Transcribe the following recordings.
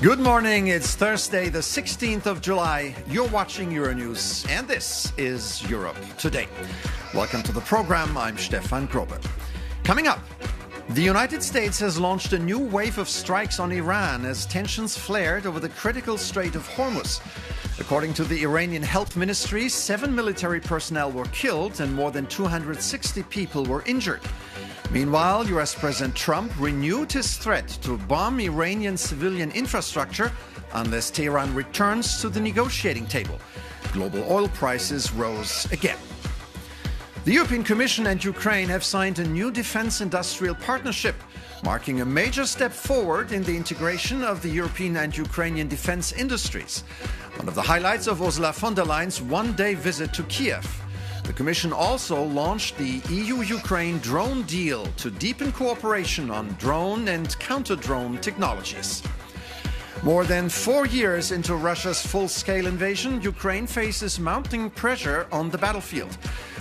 Good morning. It's Thursday, the 16th of July. You're watching Euronews, and this is Europe Today. Welcome to the program. I'm Stefan Grobe. Coming up, the United States has launched a new wave of strikes on Iran as tensions flared over the critical Strait of Hormuz. According to the Iranian Health Ministry, 7 military personnel were killed and more than 260 people were injured. Meanwhile, US President Trump renewed his threat to bomb Iranian civilian infrastructure unless Tehran returns to the negotiating table. Global oil prices rose again. The European Commission and Ukraine have signed a new defense industrial partnership, marking a major step forward in the integration of the European and Ukrainian defense industries. One of the highlights of Ursula von der Leyen's one-day visit to Kiev. The Commission also launched the EU-Ukraine drone deal to deepen cooperation on drone and counter-drone technologies. More than 4 years into Russia's full-scale invasion, Ukraine faces mounting pressure on the battlefield.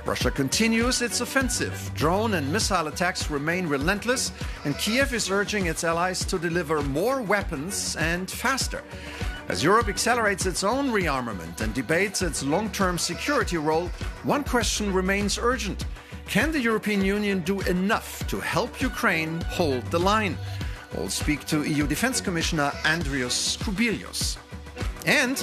Russia continues its offensive. Drone and missile attacks remain relentless, and Kiev is urging its allies to deliver more weapons and faster. As Europe accelerates its own rearmament and debates its long-term security role, one question remains urgent. Can the European Union do enough to help Ukraine hold the line? We'll speak to EU Defense Commissioner Andrius Kubilius. And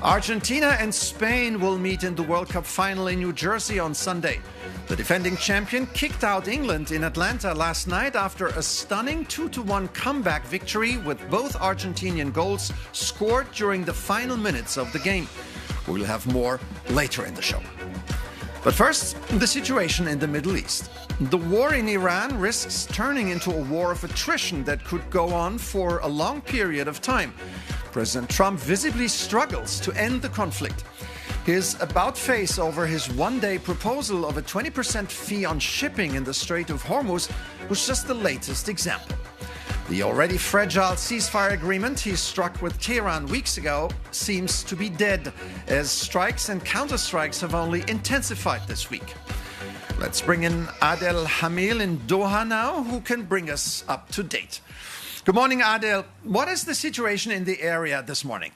Argentina and Spain will meet in the World Cup final in New Jersey on Sunday. The defending champion kicked out England in Atlanta last night after a stunning 2-1 comeback victory with both Argentinian goals scored during the final minutes of the game. We'll have more later in the show. But first, the situation in the Middle East. The war in Iran risks turning into a war of attrition that could go on for a long period of time. President Trump visibly struggles to end the conflict. His about-face over his one-day proposal of a 20% fee on shipping in the Strait of Hormuz was just the latest example. The already fragile ceasefire agreement he struck with Tehran weeks ago seems to be dead, as strikes and counterstrikes have only intensified this week. Let's bring in Adel Hamil in Doha now, who can bring us up to date. Good morning, Adel. What is the situation in the area this morning?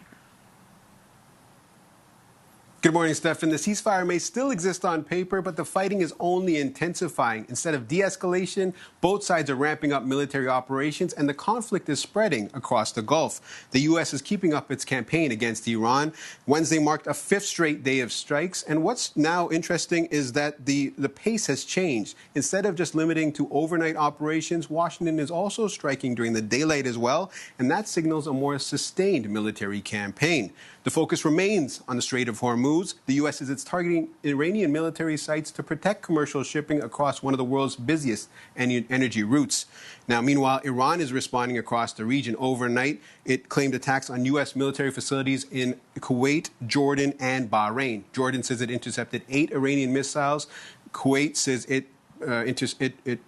Good morning, Stefan. The ceasefire may still exist on paper, but the fighting is only intensifying. Instead of de-escalation, both sides are ramping up military operations, and the conflict is spreading across the Gulf. The U.S. is keeping up its campaign against Iran. Wednesday marked a 5th straight day of strikes, and what's now interesting is that the pace has changed. Instead of just limiting to overnight operations, Washington is also striking during the daylight as well, and that signals a more sustained military campaign. The focus remains on the Strait of Hormuz. The U.S. is targeting Iranian military sites to protect commercial shipping across one of the world's busiest energy routes. Now, meanwhile, Iran is responding across the region. Overnight, it claimed attacks on U.S. military facilities in Kuwait, Jordan, and Bahrain. Jordan says it intercepted 8 Iranian missiles. Kuwait says it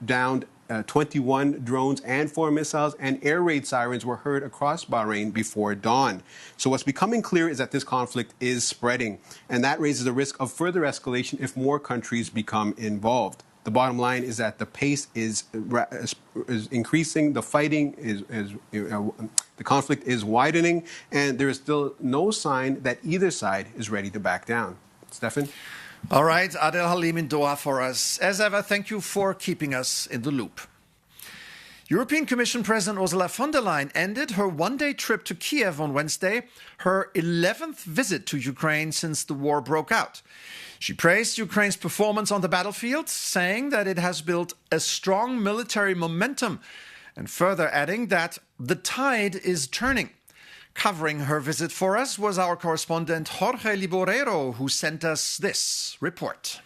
downed 21 drones and 4 missiles, and air raid sirens were heard across Bahrain before dawn. So what's becoming clear is that this conflict is spreading, and that raises the risk of further escalation if more countries become involved. The bottom line is that the pace is increasing, the fighting the conflict is widening, and there is still no sign that either side is ready to back down. Stefan? All right, Adel Halim in Doha for us. As ever, thank you for keeping us in the loop. European Commission President Ursula von der Leyen ended her one-day trip to Kiev on Wednesday, her 11th visit to Ukraine since the war broke out. She praised Ukraine's performance on the battlefield, saying that it has built a strong military momentum, and further adding that the tide is turning. Covering her visit for us was our correspondent Jorge Liborero, who sent us this report.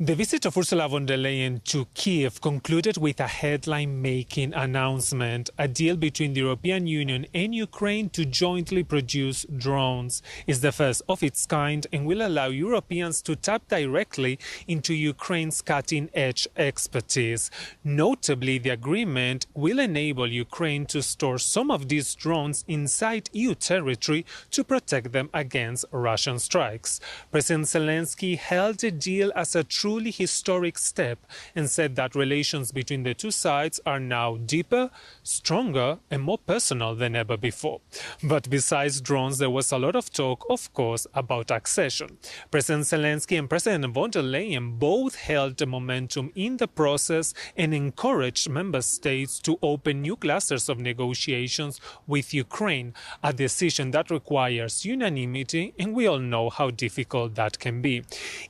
The visit of Ursula von der Leyen to Kiev concluded with a headline-making announcement, a deal between the European Union and Ukraine to jointly produce drones. It's the first of its kind and will allow Europeans to tap directly into Ukraine's cutting-edge expertise. Notably, the agreement will enable Ukraine to store some of these drones inside EU territory to protect them against Russian strikes. President Zelensky hailed the deal as a truly historic step and said that relations between the two sides are now deeper, stronger, and more personal than ever before. But besides drones, there was a lot of talk, of course, about accession. President Zelensky and President von der Leyen both held the momentum in the process and encouraged member states to open new clusters of negotiations with Ukraine, a decision that requires unanimity, and we all know how difficult that can be.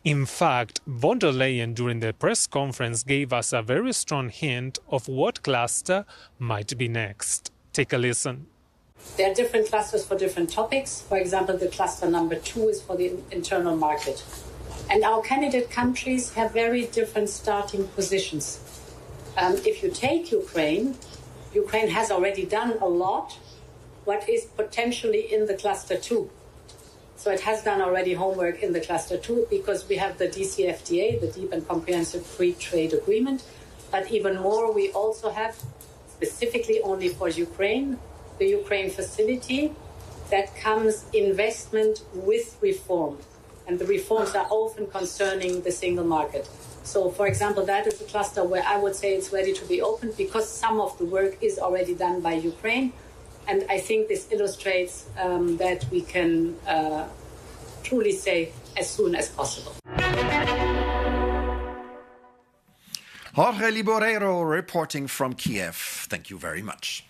In fact, von der Leyen during the press conference gave us a very strong hint of what cluster might be next. Take a listen. There are different clusters for different topics. For example, the cluster number 2 is for the internal market. And our candidate countries have very different starting positions. If you take Ukraine, Ukraine has already done a lot what is potentially in the cluster 2. So it has done already homework in the cluster 2 because we have the DCFTA, the Deep and Comprehensive Free Trade Agreement. But even more, we also have, specifically only for Ukraine, the Ukraine facility that comes investment with reform. And the reforms are often concerning the single market. So, for example, that is a cluster where I would say it's ready to be opened because some of the work is already done by Ukraine. And I think this illustrates that we can truly say as soon as possible. Jorge Liborero reporting from Kiev. Thank you very much.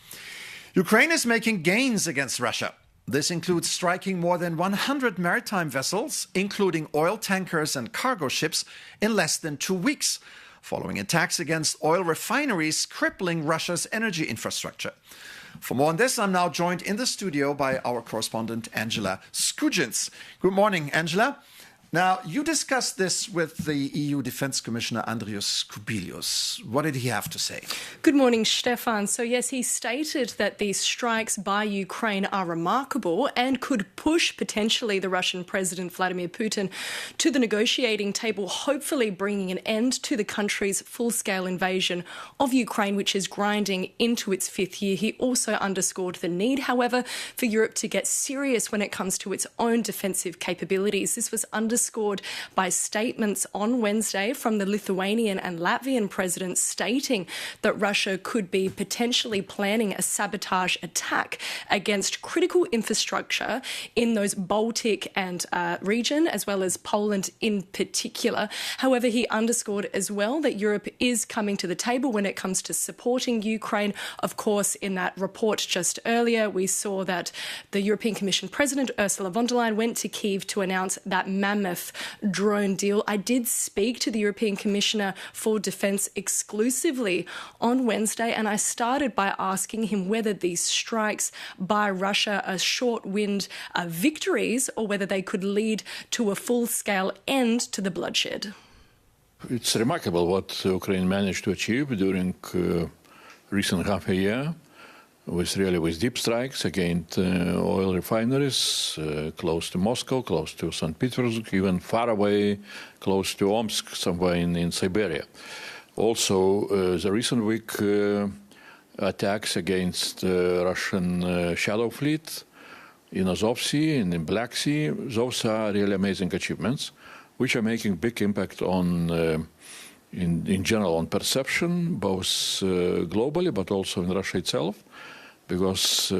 Ukraine is making gains against Russia. This includes striking more than 100 maritime vessels, including oil tankers and cargo ships, in less than 2 weeks, following attacks against oil refineries crippling Russia's energy infrastructure. For more on this, I'm now joined in the studio by our correspondent, Angela Skujins. Good morning, Angela. Now, you discussed this with the EU Defence Commissioner Andrius Kubilius. What did he have to say? Good morning, Stefan. So, yes, he stated that these strikes by Ukraine are remarkable and could push potentially the Russian President Vladimir Putin to the negotiating table, hopefully bringing an end to the country's full-scale invasion of Ukraine, which is grinding into its 5th year. He also underscored the need, however, for Europe to get serious when it comes to its own defensive capabilities. This was underscored by statements on Wednesday from the Lithuanian and Latvian presidents stating that Russia could be potentially planning a sabotage attack against critical infrastructure in those Baltic and region, as well as Poland in particular. However, he underscored as well that Europe is coming to the table when it comes to supporting Ukraine. Of course, in that report just earlier, we saw that the European Commission President Ursula von der Leyen went to Kyiv to announce that mammoth drone deal. I did speak to the European Commissioner for Defence exclusively on Wednesday, and I started by asking him whether these strikes by Russia are short-wind victories or whether they could lead to a full-scale end to the bloodshed. It's remarkable what Ukraine managed to achieve during recent half a year. With deep strikes against oil refineries close to Moscow, close to St. Petersburg, even far away, close to Omsk, somewhere in Siberia. Also, the recent week attacks against Russian shadow fleet in Azov Sea and in Black Sea, those are really amazing achievements, which are making big impact on in general on perception, both globally but also in Russia itself. Because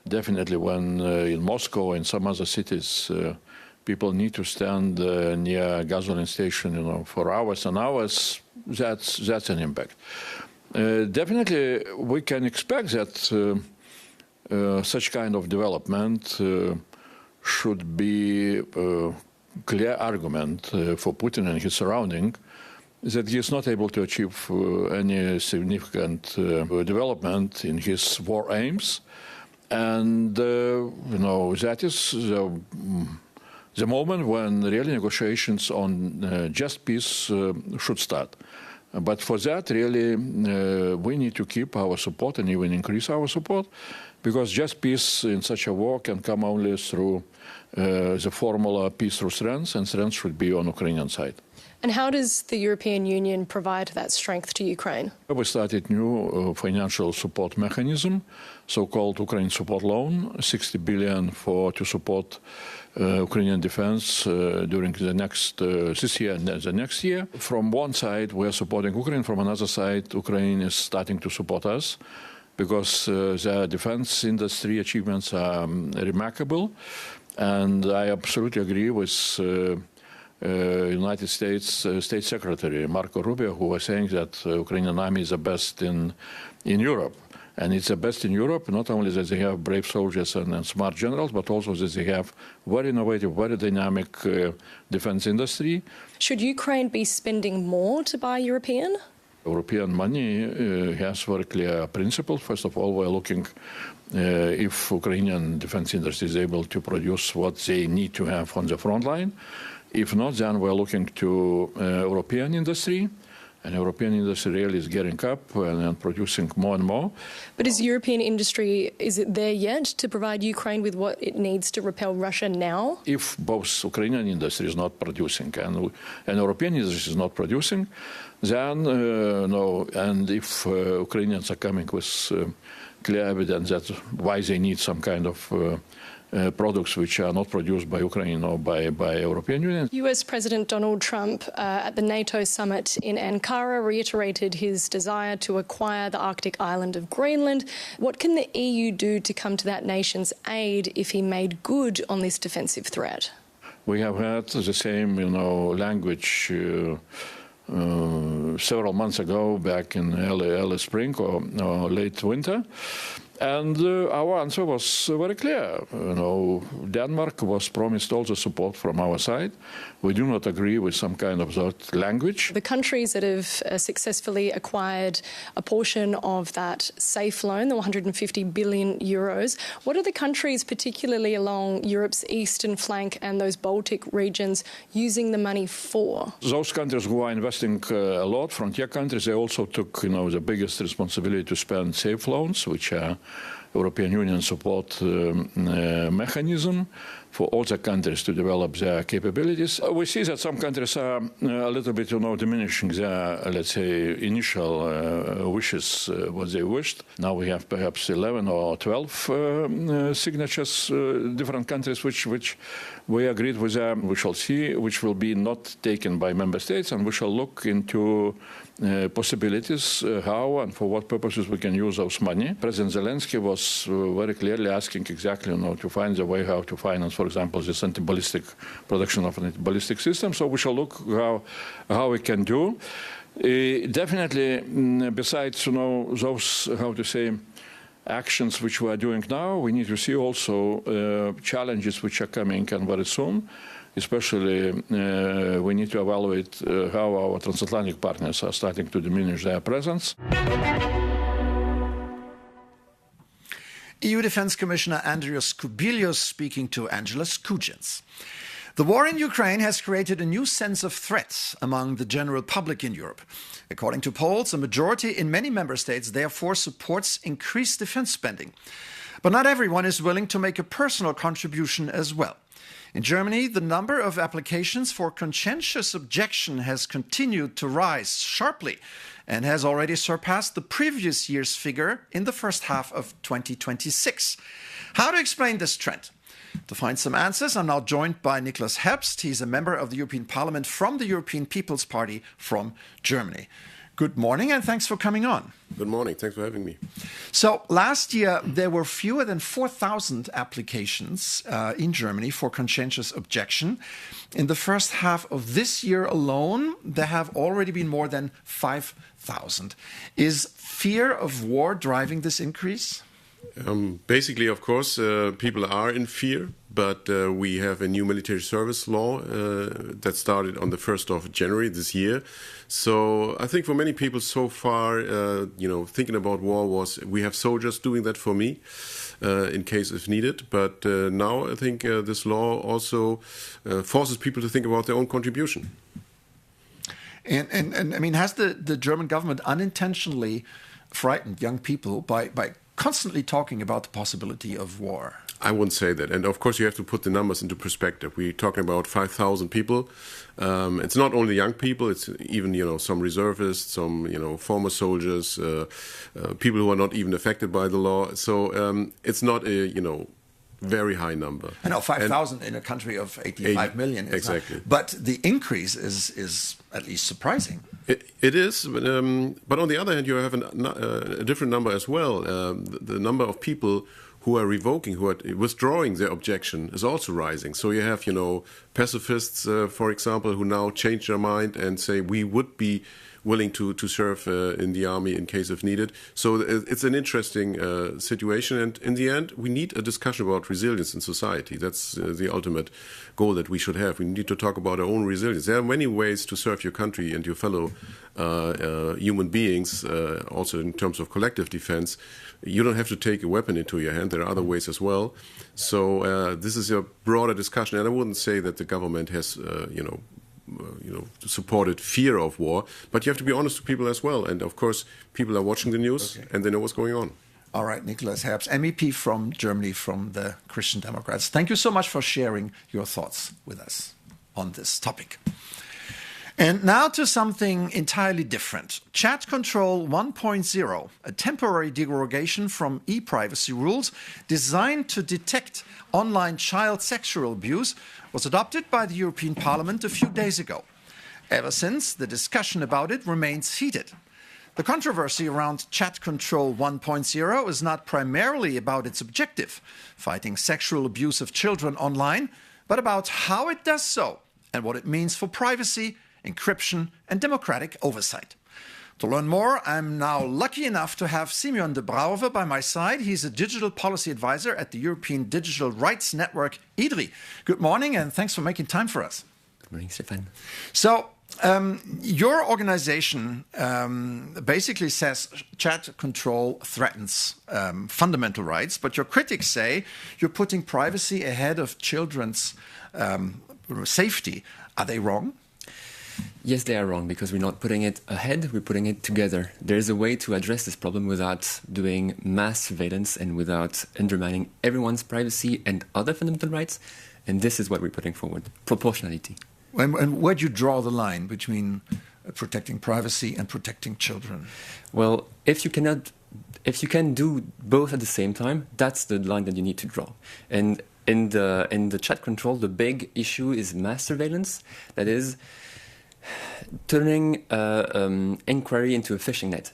definitely when in Moscow and some other cities, people need to stand near a gasoline station, for hours and hours, that's an impact. Definitely, we can expect that such kind of development should be a clear argument for Putin and his surrounding that he is not able to achieve any significant development in his war aims. And, that is the moment when really negotiations on just peace should start. But for that, really, we need to keep our support and even increase our support, because just peace in such a war can come only through the formula peace through strength, and strength should be on Ukrainian side. And how does the European Union provide that strength to Ukraine? We started new financial support mechanism, so-called Ukraine support loan, 60 billion to support Ukrainian defense during the next this year and the next year. From one side, we are supporting Ukraine. From another side, Ukraine is starting to support us because their defense industry achievements are remarkable. And I absolutely agree with United States State Secretary Marco Rubio, who was saying that Ukrainian army is the best in Europe. And it's the best in Europe, not only that they have brave soldiers and smart generals, but also that they have very innovative, very dynamic defense industry. Should Ukraine be spending more to buy European? European money has very clear principles. First of all, we're looking if Ukrainian defense industry is able to produce what they need to have on the front line. If not, then we're looking to European industry. And European industry really is gearing up and producing more and more. But is European industry, is it there yet to provide Ukraine with what it needs to repel Russia now? If both Ukrainian industry is not producing and European industry is not producing, then no. And if Ukrainians are coming with clear evidence that why they need some kind of products which are not produced by Ukraine or by European Union. US President Donald Trump at the NATO summit in Ankara reiterated his desire to acquire the Arctic island of Greenland. What can the EU do to come to that nation's aid if he made good on this defensive threat? We have had the same, language several months ago, back in early spring or late winter. And our answer was very clear. Denmark was promised also support from our side. We do not agree with some kind of that language. The countries that have successfully acquired a portion of that safe loan, the 150 billion euros, what are the countries, particularly along Europe's eastern flank and those Baltic regions, using the money for? Those countries who are investing a lot, frontier countries, they also took, the biggest responsibility to spend safe loans, which are European Union support mechanism for all the countries to develop their capabilities. We see that some countries are a little bit, diminishing their, let's say, initial wishes, what they wished. Now we have perhaps 11 or 12 signatures, different countries which we agreed with them. We shall see which will be not taken by member states, and we shall look into possibilities, how and for what purposes we can use those money. President Zelensky was very clearly asking exactly, to find the way how to finance, for example, this anti-ballistic production of an anti-ballistic system. So we shall look how we can do. Definitely, besides, those, actions which we are doing now, we need to see also challenges which are coming and very soon. Especially, we need to evaluate how our transatlantic partners are starting to diminish their presence. EU Defense Commissioner Andrius Kubilius speaking to Angela Skujins. The war in Ukraine has created a new sense of threat among the general public in Europe. According to polls, a majority in many member states therefore supports increased defense spending. But not everyone is willing to make a personal contribution as well. In Germany, the number of applications for conscientious objection has continued to rise sharply and has already surpassed the previous year's figure in the first half of 2026. How to explain this trend? To find some answers, I'm now joined by Niklas Herbst. He's a member of the European Parliament from the European People's Party from Germany. Good morning and thanks for coming on. Good morning. Thanks for having me. So last year, there were fewer than 4,000 applications in Germany for conscientious objection. In the first half of this year alone, there have already been more than 5,000. Is fear of war driving this increase? Basically, of course, people are in fear, but we have a new military service law that started on the 1st of January this year. So I think for many people so far, thinking about war was, we have soldiers doing that for me in case if needed. But now I think this law also forces people to think about their own contribution. And I mean, has the German government unintentionally frightened young people by constantly talking about the possibility of war? I wouldn't say that. And of course, you have to put the numbers into perspective. We're talking about 5,000 people. It's not only young people, it's even, some reservists, some, former soldiers, people who are not even affected by the law. So it's not a, very high number. I know, 5,000 in a country of 85 million. Exactly. But the increase is at least surprising. It is, but on the other hand, you have a different number as well. The number of people who are revoking, who are withdrawing their objection is also rising. So you have, pacifists, for example, who now change their mind and say we would be willing to serve in the army in case if needed. So it's an interesting situation. And in the end, we need a discussion about resilience in society. That's the ultimate goal that we should have. We need to talk about our own resilience. There are many ways to serve your country and your fellow human beings, also in terms of collective defense. You don't have to take a weapon into your hand. There are other ways as well. So this is a broader discussion. And I wouldn't say that the government has, supported fear of war, but you have to be honest to people as well. And of course, people are watching the news and they know what's going on. All right, Nicholas Herbst, MEP from Germany, from the Christian Democrats. Thank you so much for sharing your thoughts with us on this topic. And now to something entirely different. Chat Control 1.0, a temporary derogation from e-privacy rules designed to detect online child sexual abuse, was adopted by the European Parliament a few days ago. Ever since, the discussion about it remains heated. The controversy around Chat Control 1.0 is not primarily about its objective, fighting sexual abuse of children online, but about how it does so and what it means for privacy, encryption and democratic oversight. To learn more, I'm now lucky enough to have Simeon de Brouwer by my side. He's a digital policy advisor at the European Digital Rights Network, IDRI. Good morning, and thanks for making time for us. Good morning, Stefan. So, your organization basically says chat control threatens fundamental rights, but your critics say you're putting privacy ahead of children's safety. Are they wrong? Yes, they are wrong, because we're not putting it ahead, we're putting it together. There's a way to address this problem without doing mass surveillance and without undermining everyone's privacy and other fundamental rights, and this is what we're putting forward, proportionality. And where do you draw the line between protecting privacy and protecting children? Well, if you can do both at the same time, that's the line that you need to draw. And in the chat control, the big issue is mass surveillance, that is turning inquiry into a fishing net.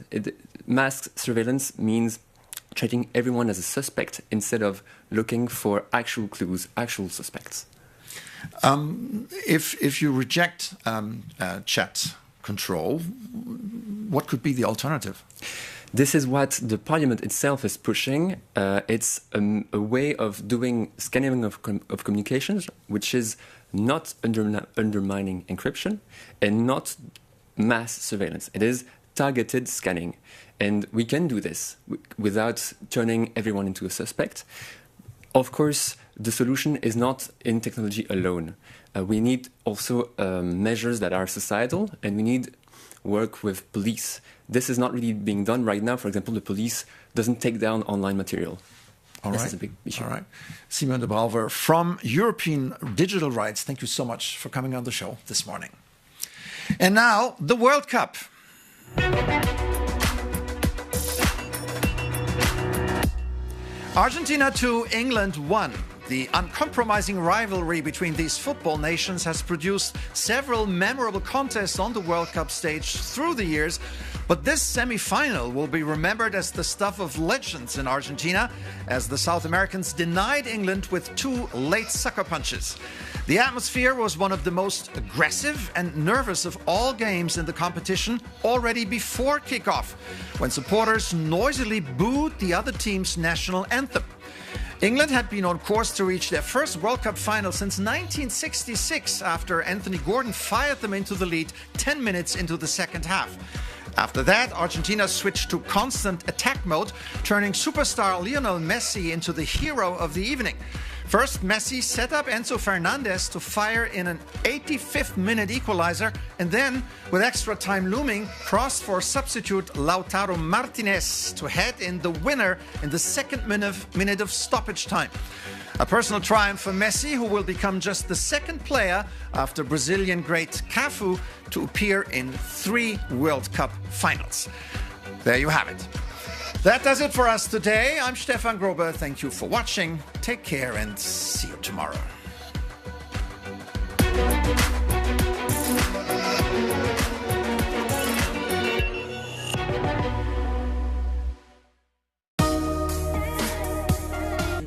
Mass surveillance means treating everyone as a suspect instead of looking for actual clues, actual suspects. If you reject chat control, what could be the alternative? This is what the parliament itself is pushing. It's a way of doing scanning of communications, which is not undermining encryption and not mass surveillance. It is targeted scanning. And we can do this without turning everyone into a suspect. Of course, the solution is not in technology alone. We need also measures that are societal, and we need work with police. This is not really being done right now. For example, the police doesn't take down online material. All this right. is a big issue. All right. Simon de Brouwer from European Digital Rights, thank you so much for coming on the show this morning. And now, the World Cup. Argentina 2, England 1. The uncompromising rivalry between these football nations has produced several memorable contests on the World Cup stage through the years, but this semi-final will be remembered as the stuff of legends in Argentina, as the South Americans denied England with 2 late sucker punches. The atmosphere was one of the most aggressive and nervous of all games in the competition already before kickoff, when supporters noisily booed the other team's national anthem. England had been on course to reach their first World Cup final since 1966 after Anthony Gordon fired them into the lead 10 minutes into the second half. After that, Argentina switched to constant attack mode, turning superstar Lionel Messi into the hero of the evening. First, Messi set up Enzo Fernandez to fire in an 85th minute equalizer, and then, with extra time looming, crossed for substitute Lautaro Martinez to head in the winner in the second minute of stoppage time. A personal triumph for Messi, who will become just the second player after Brazilian great Cafu to appear in 3 World Cup finals. There you have it. That does it for us today. I'm Stefan Grobe. Thank you for watching. Take care and see you tomorrow.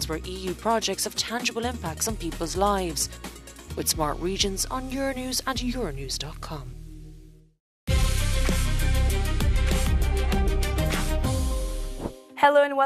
Where EU projects have tangible impacts on people's lives. With smart regions on Euronews and Euronews.com. Hello and welcome.